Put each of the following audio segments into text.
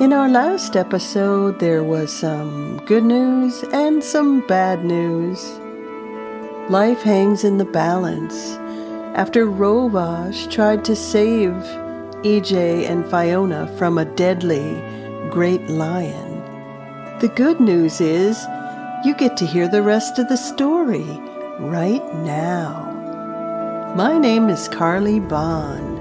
In our last episode, there was some good news and some bad news. Life hangs in the balance after Roevash tried to save EJ and Fionna from a deadly great lion. The good news is you get to hear the rest of the story right now. My name is Karleigh Bond,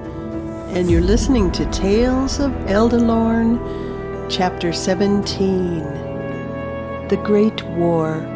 and you're listening to Tales of Eldalorn, Chapter 17, The Great War.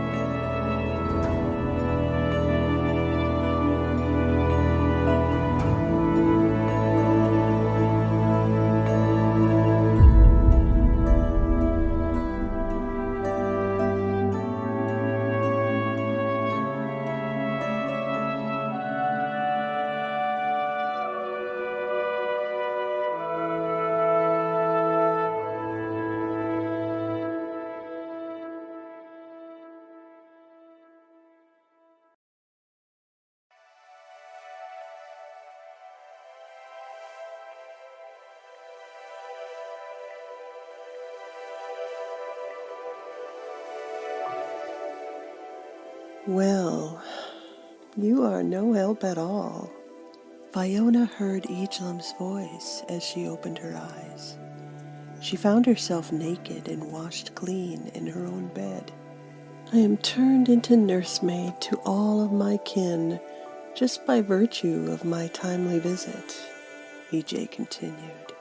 Well, you are no help at all. Fionna heard Ejlum's voice as she opened her eyes. She found herself naked and washed clean in her own bed. I am turned into nursemaid to all of my kin just by virtue of my timely visit, EJ continued.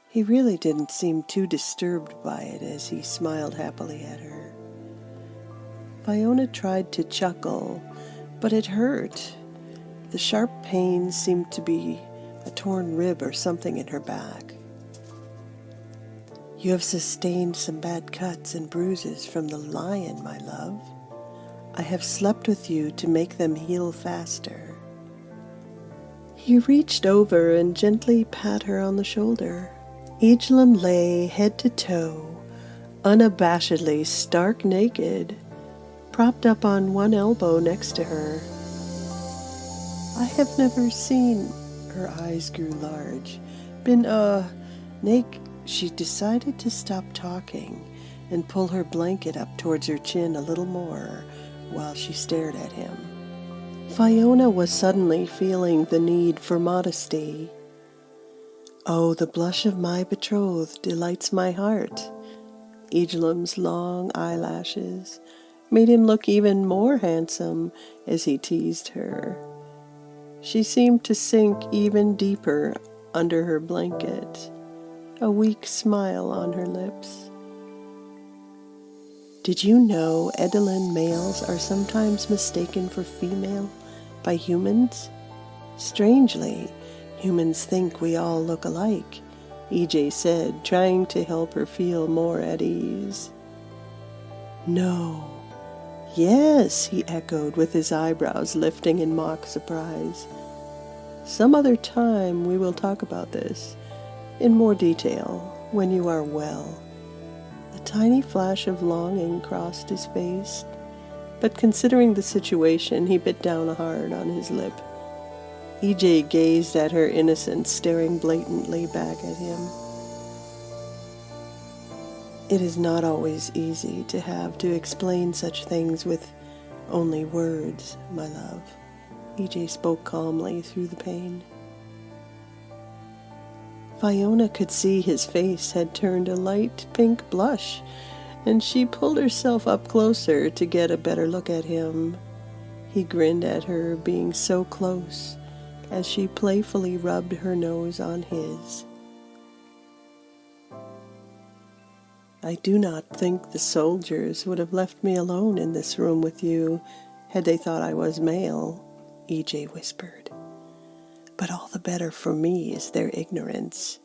He really didn't seem too disturbed by it as he smiled happily at her. Fionna tried to chuckle, but it hurt. The sharp pain seemed to be a torn rib or something in her back. You have sustained some bad cuts and bruises from the lion, my love. I have slept with you to make them heal faster. He reached over and gently pat her on the shoulder. Ejlum lay head to toe, unabashedly stark naked, propped up on one elbow next to her. I have never seen, her eyes grew large, She decided to stop talking and pull her blanket up towards her chin a little more while she stared at him. Fionna was suddenly feeling the need for modesty. Oh, the blush of my betrothed delights my heart. Ejlum's long eyelashes made him look even more handsome as he teased her. She seemed to sink even deeper under her blanket, a weak smile on her lips. Did you know Edelin males are sometimes mistaken for female by humans? Strangely, humans think we all look alike, EJ said, trying to help her feel more at ease. No. Yes, he echoed with his eyebrows lifting in mock surprise. Some other time we will talk about this in more detail when you are well. A tiny flash of longing crossed his face, but considering the situation, he bit down hard on his lip. EJ gazed at her innocence, staring blatantly back at him. It is not always easy to have to explain such things with only words, my love. EJ spoke calmly through the pain. Fionna could see his face had turned a light pink blush, and she pulled herself up closer to get a better look at him. He grinned at her, being so close, as she playfully rubbed her nose on his. I do not think the soldiers would have left me alone in this room with you had they thought I was male, EJ whispered. But all the better for me is their ignorance.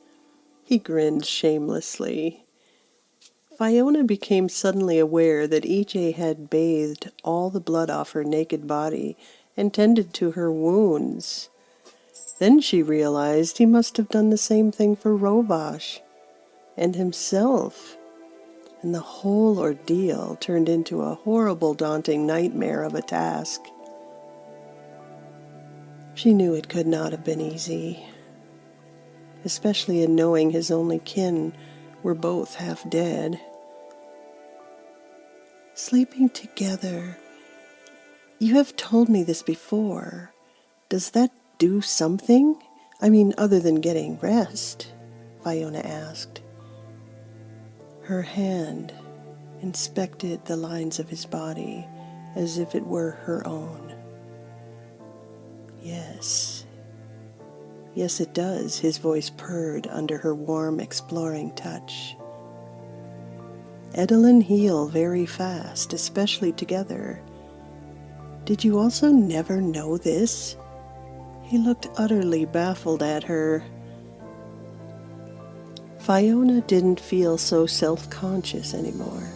He grinned shamelessly. Fionna became suddenly aware that EJ had bathed all the blood off her naked body and tended to her wounds. Then she realized he must have done the same thing for Roevash and himself, and the whole ordeal turned into a horrible, daunting nightmare of a task. She knew it could not have been easy. especially in knowing his only kin were both half dead. Sleeping together. You have told me this before. Does that do something? I mean, other than getting rest? Fionna asked. Her hand inspected the lines of his body as if it were her own. Yes. Yes, it does, his voice purred under her warm, exploring touch. Edelin heal very fast, especially together. Did you also never know this? He looked utterly baffled at her. Fionna didn't feel so self-conscious anymore.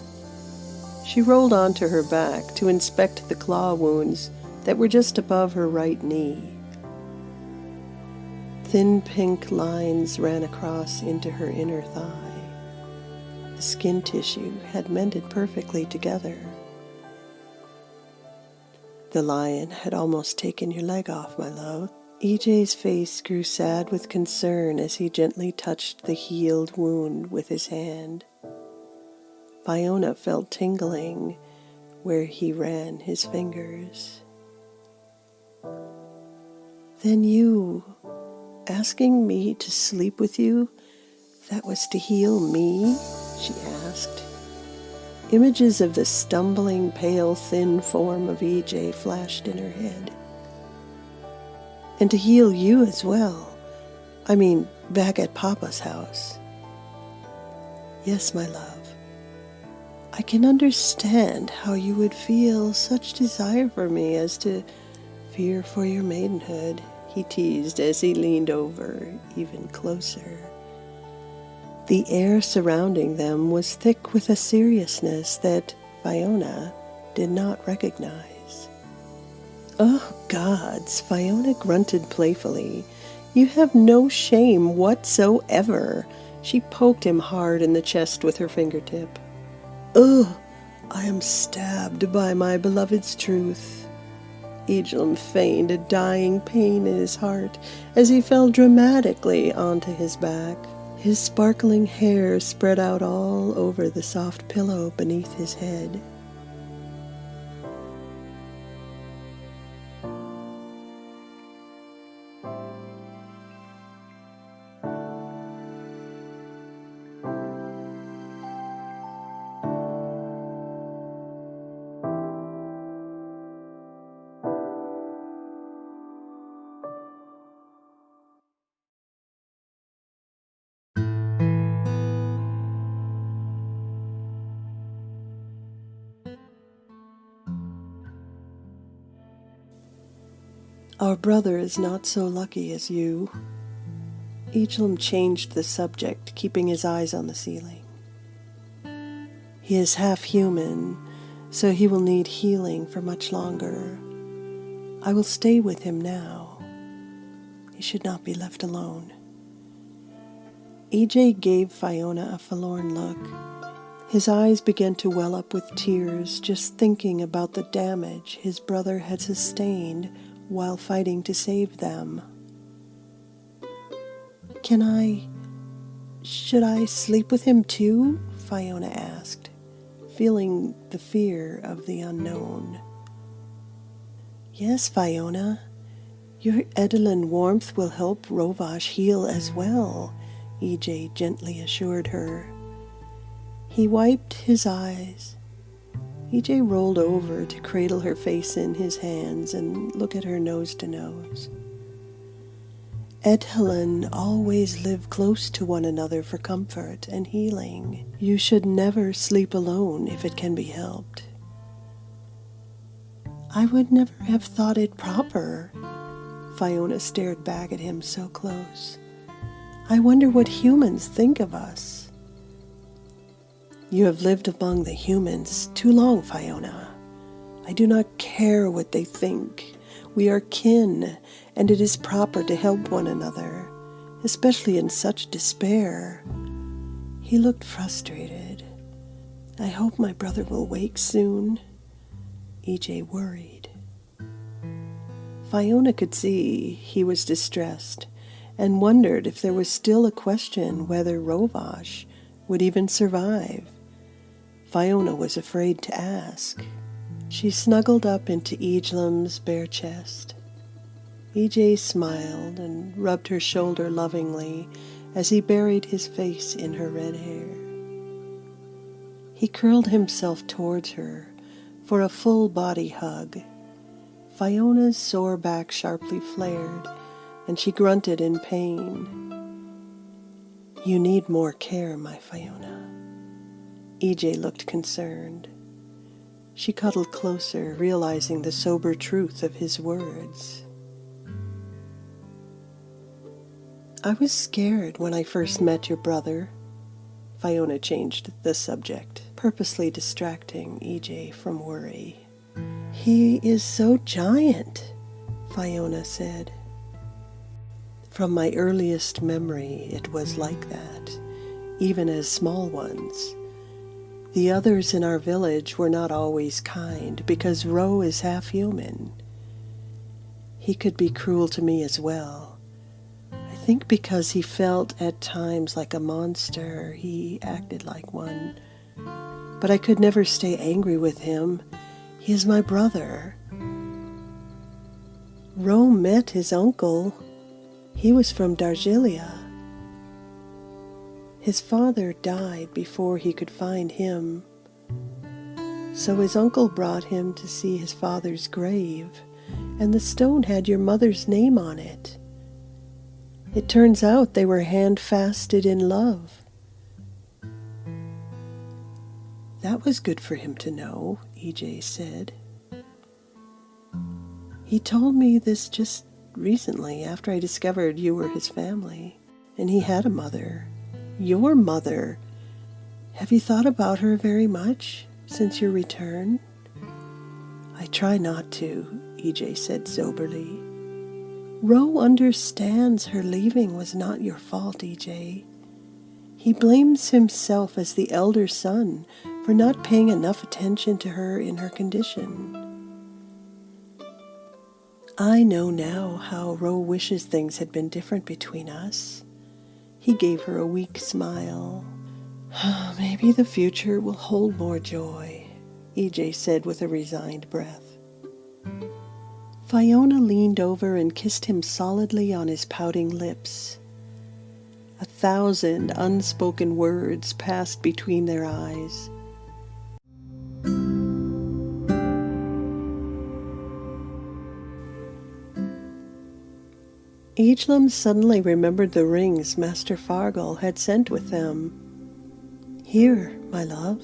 She rolled onto her back to inspect the claw wounds that were just above her right knee. Thin pink lines ran across into her inner thigh. The skin tissue had mended perfectly together. The lion had almost taken your leg off, my love. EJ's face grew sad with concern as he gently touched the healed wound with his hand. Fionna felt tingling where he ran his fingers. Then you, asking me to sleep with you, that was to heal me? She asked. Images of the stumbling, pale, thin form of EJ flashed in her head. And to heal you as well. I mean, back at Papa's house. Yes, my love. I can understand how you would feel such desire for me as to fear for your maidenhood, he teased as he leaned over even closer. The air surrounding them was thick with a seriousness that Fionna did not recognize. Oh, gods, Fionna grunted playfully. You have no shame whatsoever. She poked him hard in the chest with her fingertip. Ugh, I am stabbed by my beloved's truth. Egelum feigned a dying pain in his heart as he fell dramatically onto his back. His sparkling hair spread out all over the soft pillow beneath his head. Our brother is not so lucky as you. Egelum changed the subject, keeping his eyes on the ceiling. He is half human, so he will need healing for much longer. I will stay with him now. He should not be left alone. EJ gave Fionna a forlorn look. His eyes began to well up with tears just thinking about the damage his brother had sustained while fighting to save them. Should I sleep with him too? Fionna asked, feeling the fear of the unknown. Yes, Fionna. Your Edelin warmth will help Roevash heal as well, EJ gently assured her. He wiped his eyes. EJ rolled over to cradle her face in his hands and look at her nose to nose. Edelin always live close to one another for comfort and healing. You should never sleep alone if it can be helped. I would never have thought it proper. Fionna stared back at him so close. I wonder what humans think of us. You have lived among the humans too long, Fionna. I do not care what they think. We are kin, and it is proper to help one another, especially in such despair. He looked frustrated. I hope my brother will wake soon. EJ worried. Fionna could see he was distressed, and wondered if there was still a question whether Roevash would even survive. Fionna was afraid to ask. She snuggled up into Ejlam's bare chest. EJ smiled and rubbed her shoulder lovingly as he buried his face in her red hair. He curled himself towards her for a full body hug. Fiona's sore back sharply flared, and she grunted in pain. "You need more care, my Fionna." EJ looked concerned. She cuddled closer, realizing the sober truth of his words. "I was scared when I first met your brother." Fionna changed the subject, purposely distracting EJ from worry. "He is so giant," Fionna said. "From my earliest memory, it was like that, even as small ones. The others in our village were not always kind, because Ro is half human. He could be cruel to me as well. I think because he felt at times like a monster, he acted like one. But I could never stay angry with him. He is my brother. Ro met his uncle. He was from Dargilia. His father died before he could find him. So his uncle brought him to see his father's grave, and the stone had your mother's name on it. It turns out they were hand-fasted in love." "That was good for him to know," EJ said. "He told me this just recently after I discovered you were his family, and he had a mother. Your mother. Have you thought about her very much since your return?" "I try not to," EJ said soberly. "Ro understands her leaving was not your fault, EJ. He blames himself as the elder son for not paying enough attention to her in her condition. I know now how Ro wishes things had been different between us." He gave her a weak smile. "Maybe the future will hold more joy," EJ said with a resigned breath. Fionna leaned over and kissed him solidly on his pouting lips. 1,000 unspoken words passed between their eyes. Ejlam suddenly remembered the rings Master Fargal had sent with them. "Here, my love."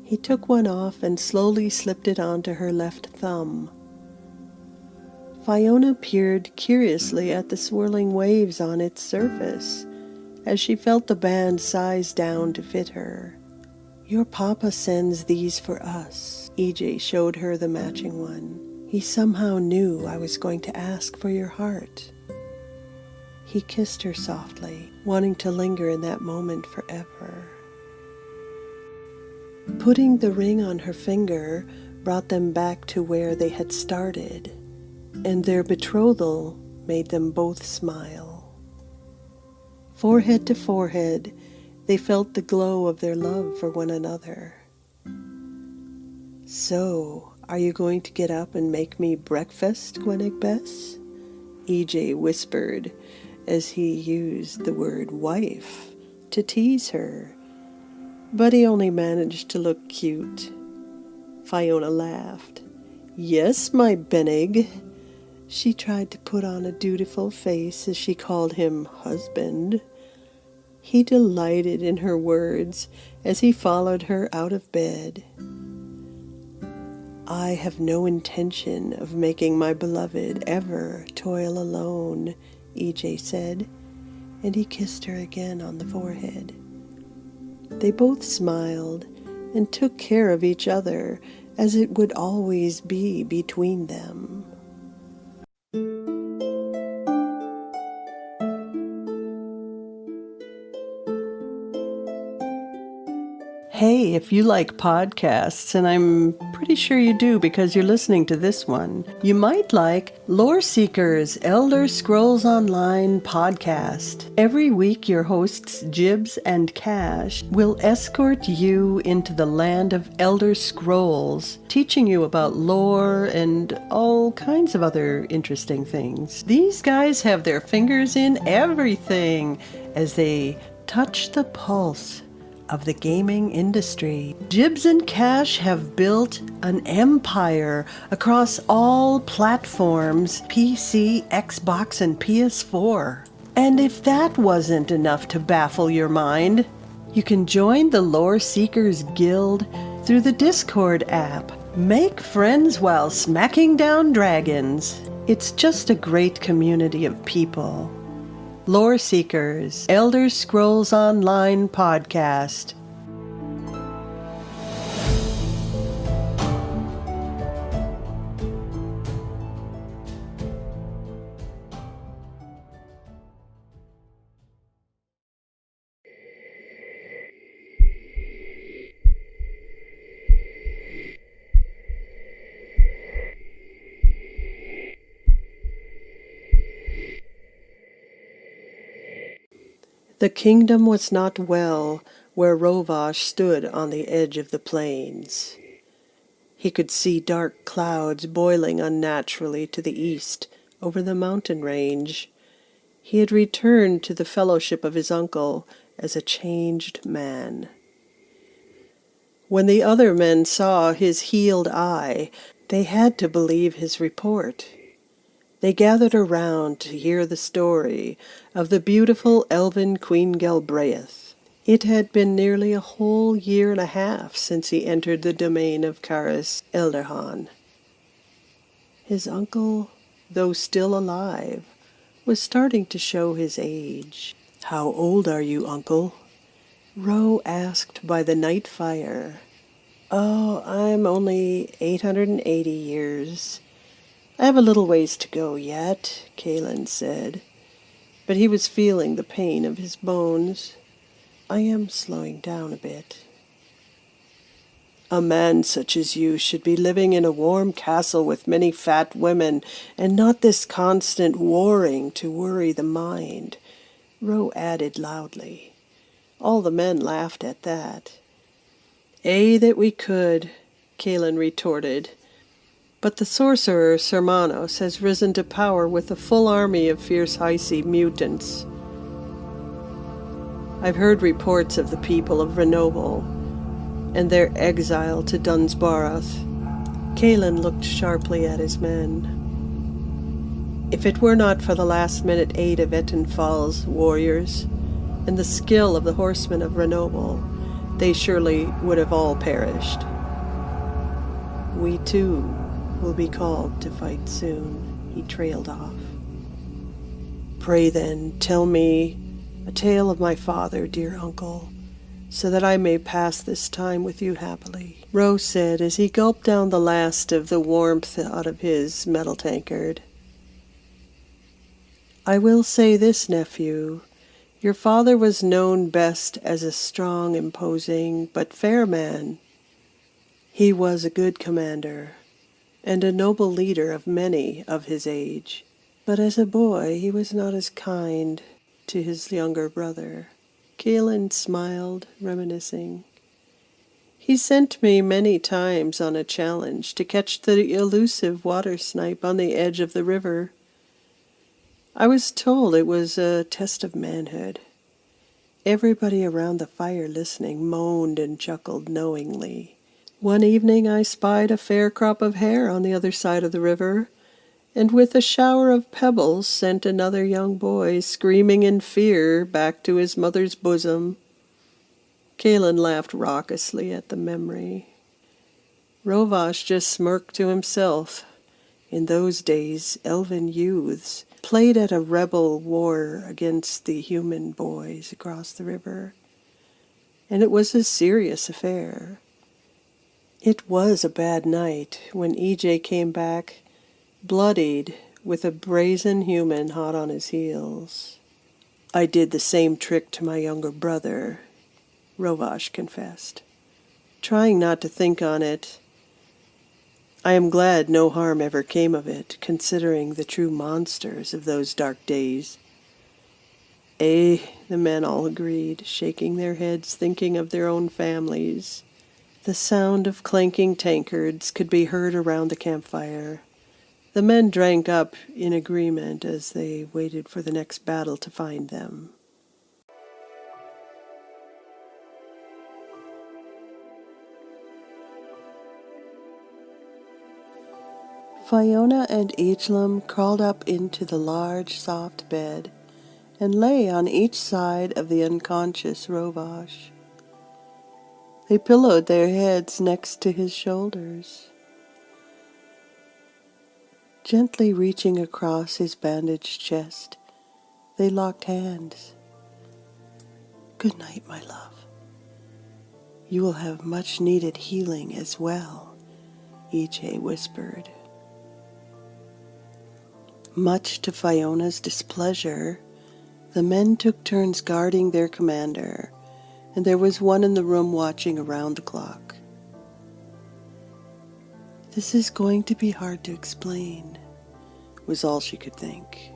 He took one off and slowly slipped it onto her left thumb. Fionna peered curiously at the swirling waves on its surface as she felt the band size down to fit her. "Your papa sends these for us." EJ showed her the matching one. "He somehow knew I was going to ask for your heart." He kissed her softly, wanting to linger in that moment forever. Putting the ring on her finger brought them back to where they had started, and their betrothal made them both smile. Forehead to forehead, they felt the glow of their love for one another. "So, are you going to get up and make me breakfast, Gwenig Bess?" EJ whispered as he used the word wife to tease her, but he only managed to look cute. Fionna laughed. "Yes, my Benig." She tried to put on a dutiful face as she called him husband. He delighted in her words as he followed her out of bed. "I have no intention of making my beloved ever toil alone," EJ said, and he kissed her again on the forehead. They both smiled and took care of each other as it would always be between them. Hey, if you like podcasts, and I'm pretty sure you do because you're listening to this one, you might like Lore Seekers Elder Scrolls Online podcast. Every week, your hosts Jibs and Cash will escort you into the land of Elder Scrolls, teaching you about lore and all kinds of other interesting things. These guys have their fingers in everything as they touch the pulse of the gaming industry. Jibs and Cash have built an empire across all platforms, PC, Xbox, and PS4. And if that wasn't enough to baffle your mind, you can join the Lore Seekers Guild through the Discord app. Make friends while smacking down dragons. It's just a great community of people. Lore Seekers, Elder Scrolls Online podcast. The kingdom was not well where Roevash stood on the edge of the plains. He could see dark clouds boiling unnaturally to the east over the mountain range. He had returned to the fellowship of his uncle as a changed man. When the other men saw his healed eye, they had to believe his report. They gathered around to hear the story of the beautiful elven Queen Galbraith. It had been nearly a whole year and a half since he entered the domain of Caris Elderhan. His uncle, though still alive, was starting to show his age. "How old are you, uncle?" Roe asked by the night fire. "Oh, I'm only 880 years. I have a little ways to go yet," Karleigh said, but he was feeling the pain of his bones. "I am slowing down a bit." "A man such as you should be living in a warm castle with many fat women, and not this constant warring to worry the mind," Roe added loudly. All the men laughed at that. "Ay, that we could," Karleigh retorted. "But the sorcerer Sermanos has risen to power with a full army of fierce High-Sea mutants. I've heard reports of the people of Renoble and their exile to Dunsborough." Karleigh looked sharply at his men. "If it were not for the last-minute aid of Etenfall's warriors and the skill of the horsemen of Renoble, they surely would have all perished. We too will be called to fight soon." He trailed off. "Pray then, tell me a tale of my father, dear uncle, so that I may pass this time with you happily," Roe said as he gulped down the last of the warmth out of his metal tankard. "I will say this, nephew. Your father was known best as a strong, imposing, but fair man. He was a good commander and a noble leader of many of his age. But as a boy he was not as kind to his younger brother." Karleigh smiled, reminiscing. "He sent me many times on a challenge to catch the elusive water snipe on the edge of the river. I was told it was a test of manhood." Everybody around the fire listening moaned and chuckled knowingly. "One evening I spied a fair crop of hair on the other side of the river, and with a shower of pebbles sent another young boy screaming in fear back to his mother's bosom." Karleigh laughed raucously at the memory. Roevash just smirked to himself. In those days, elven youths played at a rebel war against the human boys across the river, and it was a serious affair. It was a bad night when EJ came back, bloodied, with a brazen human hot on his heels. "I did the same trick to my younger brother," Roevash confessed. trying not to think on it. I am glad no harm ever came of it, considering the true monsters of those dark days. Eh, the men all agreed, shaking their heads, thinking of their own families. The sound of clanking tankards could be heard around the campfire. The men drank up in agreement as they waited for the next battle to find them. Fionna and Eachlam crawled up into the large, soft bed and lay on each side of the unconscious Roevash. They pillowed their heads next to his shoulders. Gently reaching across his bandaged chest, they locked hands. "Good night, my love. You will have much needed healing as well," EJ whispered. Much to Fiona's displeasure, the men took turns guarding their commander, and there was one in the room watching around the clock. "This is going to be hard to explain," was all she could think.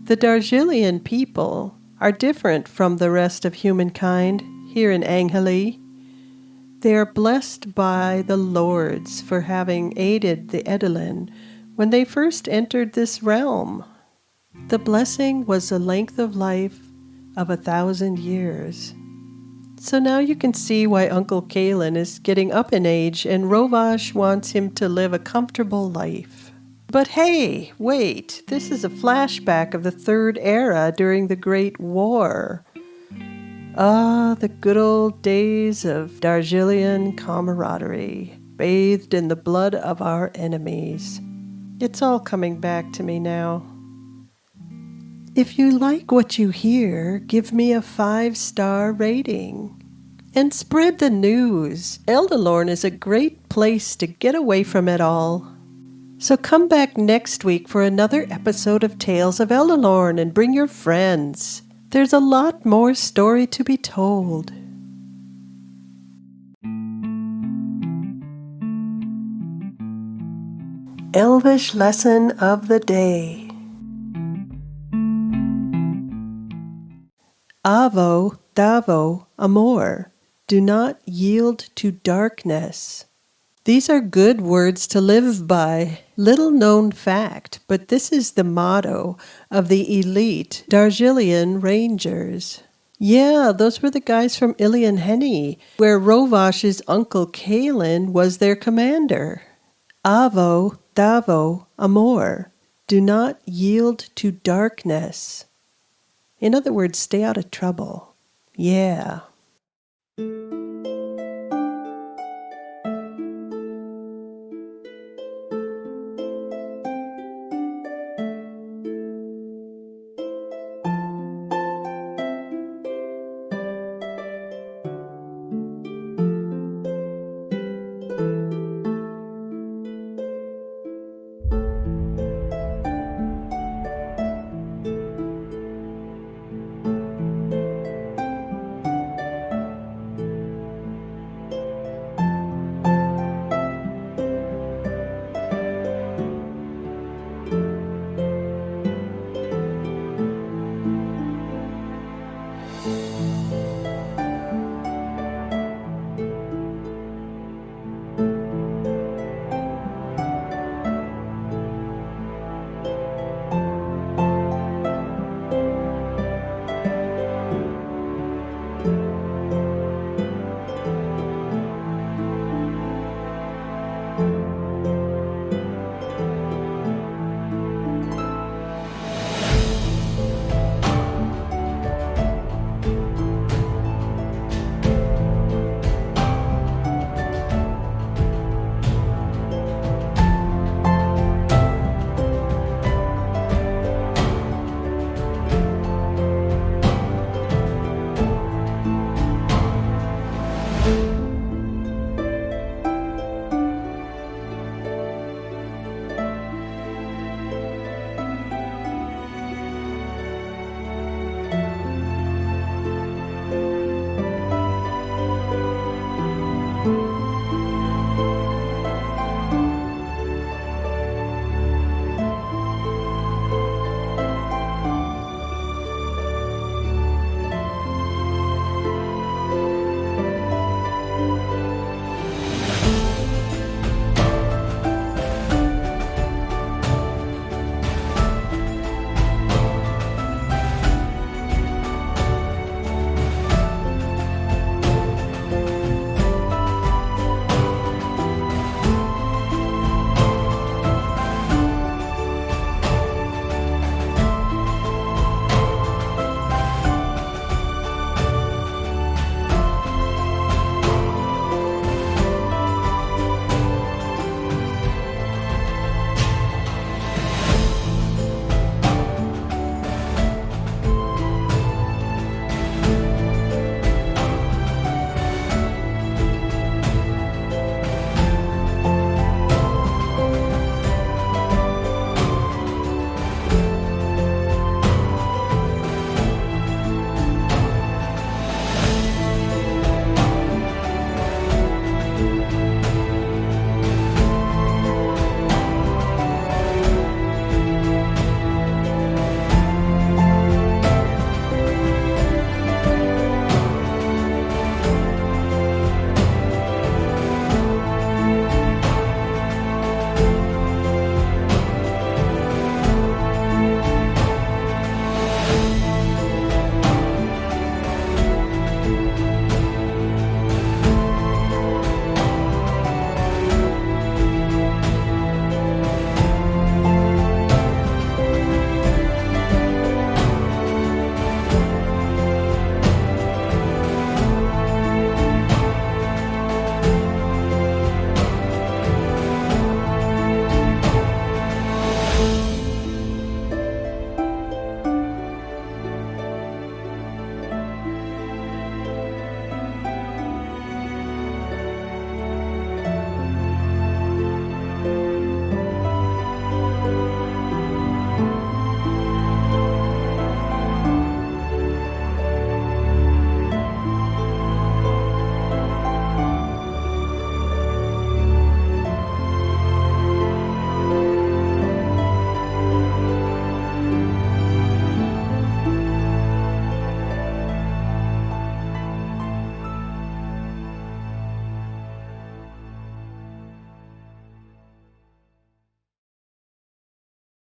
The Dargilian people are different from the rest of humankind here in Angeli. They are blessed by the lords for having aided the Edelin when they first entered this realm. The blessing was a length of life of 1,000 years. So now you can see why Uncle Kalen is getting up in age and Roevash wants him to live a comfortable life. But hey, wait, this is a flashback of the Third Era during the Great War. Ah, the good old days of Dargilian camaraderie, bathed in the blood of our enemies. It's all coming back to me now. If you like what you hear, give me a 5-star rating. And spread the news. Eldalorn is a great place to get away from it all. So come back next week for another episode of Tales of Eldalorn and bring your friends. There's a lot more story to be told. Elvish Lesson of the Day. Avo, davo, amor. Do not yield to darkness. These are good words to live by. Little known fact, but this is the motto of the elite Dargilian Rangers. Yeah, those were the guys from Ilian Henny, where Roevash's Uncle Kalen was their commander. Avo, davo, amor. Do not yield to darkness. In other words, stay out of trouble. Yeah.